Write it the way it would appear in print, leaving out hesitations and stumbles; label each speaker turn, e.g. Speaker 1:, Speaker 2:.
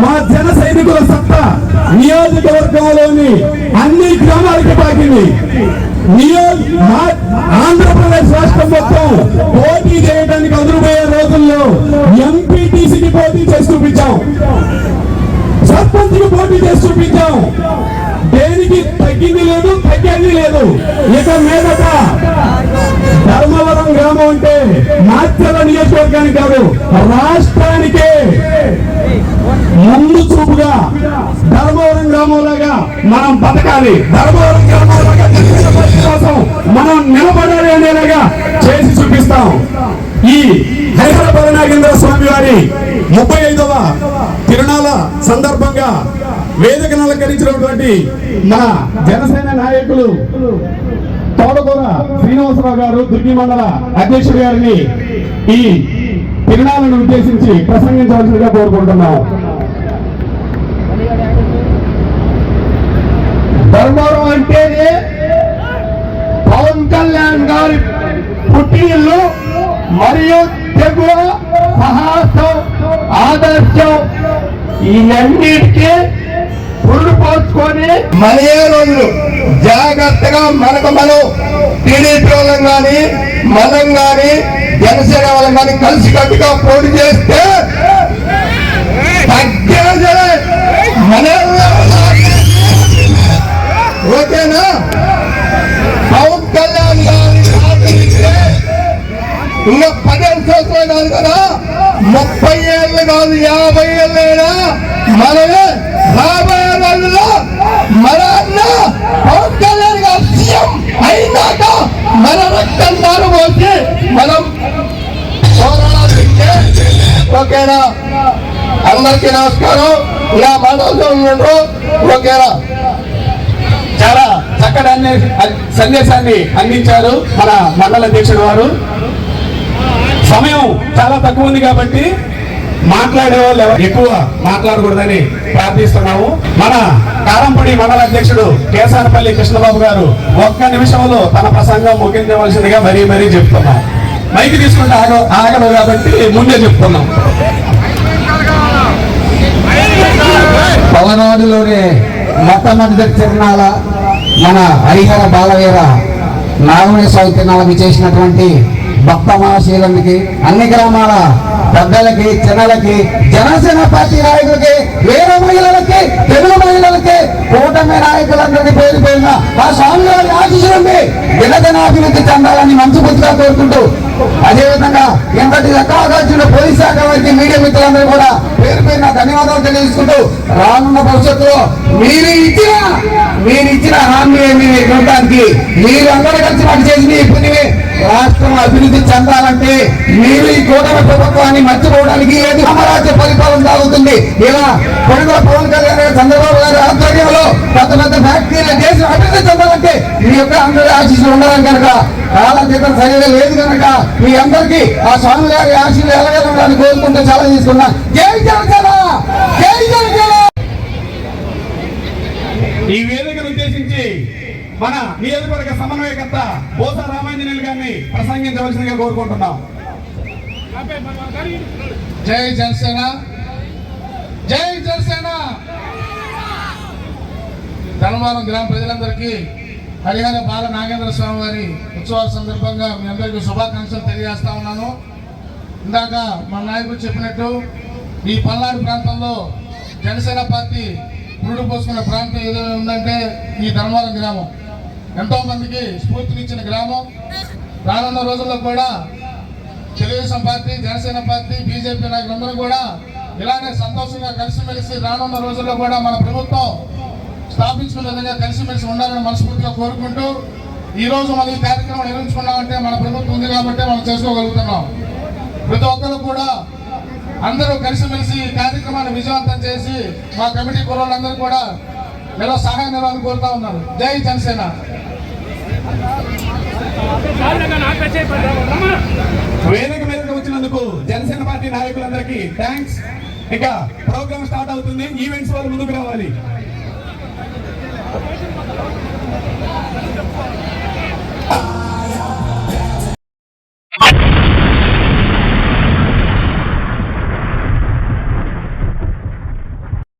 Speaker 1: మా జన సైనికుల సత్తా నియోజకవర్గంలోని అన్ని గ్రామాలకి పాకింది. ఆంధ్రప్రదేశ్ రాష్ట్రం మొత్తం పోటీ చేయడానికి ఎదురుపోయే రోజుల్లో ఎంపీటీసీకి పోటీ చేసి చూపించాం, సర్పంచ్ కి పోటీ చేసి చూపించాం. దేనికి తగ్గింది లేదు, తగ్గేది లేదు. ఇక మీదట ధర్మవరం గ్రామం అంటే మాత్రల నియోజకవర్గానికి కాదు, రాష్ట్రానికే ముందు చూపుగా ధర్మవరం గ్రామంలాగా మనం బతకాలి, ధర్మవరం గ్రామంలాగా కోసం మనం నిలబడాలి అనేలాగా చేసి చూపిస్తాం. ఈ హరిహర నాగేంద్ర స్వామి వారి 35వ తిరునాళ్ళ సందర్భంగా వేదికను అలంకరించినటువంటి మన జనసేన నాయకులు తోటకూర శ్రీనివాసరావు గారు, దుర్గి మండల అధ్యక్షుడు గారిని ఈ తిరునాళ్ళను ఉద్దేశించి ప్రసంగించవలసిందిగా కోరుకుంటున్నాం.
Speaker 2: ధర్మవరం అంటేనే పవన్ కళ్యాణ్ గారి పుట్టినిల్లు మరియు తెగువ సాహసం ఆదర్శం ఇవన్నిటికీ పురుడు పోసుకొని మనే రోజులు జాగ్రత్తగా మనకు మనం టీడీపీ వాళ్ళం కానీ మనం కానీ జనసేన వాళ్ళం కానీ కలిసి కట్టుగా పోటీ చేస్తే తగ్గేదే మన ఓకేనా. పవన్ కళ్యాణ్ గారి ఇంకా 15 సంవత్సరాలు కాదు కదా, 30 ఏళ్ళు కాదు, 50 ఏళ్ళైనా మనమే రాబోయే రోజుల్లో మన అన్న పవన్ కళ్యాణ్ గారు సీఎం అయినాక మన రక్తం దారు పోసి మనం పోరాడాలి. ఓకేనా. అందరికీ నమస్కారం. ఇలా మనోజు ఓకేనా.
Speaker 1: చాలా చక్కటి సందేశాన్ని అందించారు మన మండల అధ్యక్షుడు వారు. సమయం చాలా తక్కువ ఉంది కాబట్టి మాట్లాడే వాళ్ళు ఎక్కువ మాట్లాడకూడదని ప్రార్థిస్తున్నాము. మన కారంపూడి మండల అధ్యక్షుడు కేసానపల్లి కృష్ణబాబు గారు 1 నిమిషంలో తన ప్రసంగం ముగించవలసిందిగా మరీ మరీ చెప్తున్నాం. మైకి తీసుకుంటే ఆగదు కాబట్టి ముందే చెప్తున్నాం.
Speaker 3: పవనాడులోనే మొట్టమొదటి తిరునాళ్ళ మన హరిహర బాలవీర నాగమణి స్వామి తిరునాళ్ళకి చేసినటువంటి భక్త మహాశీలకి, అన్ని గ్రామాల పెద్దలకి, చిన్నలకి, జనసేన పార్టీ నాయకులకి, వేరే మహిళలకి, తెలుగు మహిళలకి, కూటమి నాయకులందరికీ పేరు పేరున ఆ స్వామి గారి ఆశీస్సులుండి దినదినాభివృద్ధి చెందాలని మనస్ఫూర్తిగా కోరుకుంటూ, అదేవిధంగా ఇంతటి అవకాశం పోలీస్ శాఖ వారికి, మీడియా మిత్రులందరూ కూడా పేరు పేరున ధన్యవాదాలు తెలియజేసుకుంటూ, రానున్న భవిష్యత్తులో మీరు ఇచ్చిన హామీ ఇవ్వడానికి మీరు అందరూ కలిసి మాకు చేసిన ఈ పుణ్యమే రాష్ట్రం అభివృద్ధి చెందాలంటే మీరు ఈ కూటమి ప్రభుత్వాన్ని మర్చిపోవడానికి ఏది సామ్రాజ్య పరిపాలన సాగుతుంది. ఇలా కొడుకుల పవన్ కళ్యాణ్ గారు, చంద్రబాబు గారి ఆధ్వర్యంలో పెద్ద పెద్ద ఫ్యాక్టరీలు దేశం అభివృద్ధి చెందాలంటే మీ యొక్క అందరి ఆశీస్సులు ఉండాలని కనుక, కాలతీతం సరిగా లేదు కనుక మీ అందరికీ ఆ స్వామి గారి ఆశీస్సులు ఎలాగెళ్ళాలని కోరుకుంటూ చాలా తీసుకున్నా. జై జనసేన, జై జనసేన.
Speaker 1: ఈ వేదికను ఉద్దేశించి మన నియోజకవర్గ సమన్వయకర్త బోసా రామాంజనేయులు గారిని ప్రసంగించవలసిందిగా కోరుకుంటున్నాం.
Speaker 2: జై జనసేన, జై జనసేన. ధర్మవరం గ్రామ ప్రజలందరికీ హరిహర బాల నాగేంద్ర స్వామి వారి ఉత్సవాల సందర్భంగా మీ అందరికీ శుభాకాంక్షలు తెలియజేస్తా ఉన్నాను. ఇందాక మన నాయకుడు చెప్పినట్టు ఈ పల్నాడు ప్రాంతంలో జనసేన పార్టీ పురుడు పోసుకున్న ప్రాంతం ఏదో ఉందంటే ఈ ధర్మవరం గ్రామం. ఎంతో మందికి స్ఫూర్తినిచ్చిన గ్రామం. రానున్న రోజుల్లో కూడా Telugu Desam party, Janasena party, BJP నాయకులందరూ కూడా ఇలానే సంతోషంగా కలిసిమెలిసి రానున్న రోజుల్లో కూడా మన ప్రభుత్వం స్థాపించుకునే విధంగా కలిసిమెలిసి ఉండాలని మనస్ఫూర్తిగా కోరుకుంటూ, ఈ రోజు మనం ఈ కార్యక్రమం నిర్వహించుకున్నామంటే మన ప్రభుత్వం ఉంది కాబట్టి మనం చేసుకోగలుగుతున్నాం. ప్రతి ఒక్కరు కూడా అందరూ కలిసిమెలిసి ఈ కార్యక్రమాన్ని విజయవంతం చేసి మా కమిటీ కుర్రోళ్ళందరూ కూడా ఎలా సహాయం ఇవ్వాలని కోరుతా ఉన్నారు. జై జనసేన.
Speaker 1: వేదిక మీదకి వచ్చినందుకు జనసేన పార్టీ నాయకులందరికీ థ్యాంక్స్. ఇక ప్రోగ్రామ్ స్టార్ట్ అవుతుంది. ఈవెంట్స్ వాళ్ళు ముందుకు రావాలి.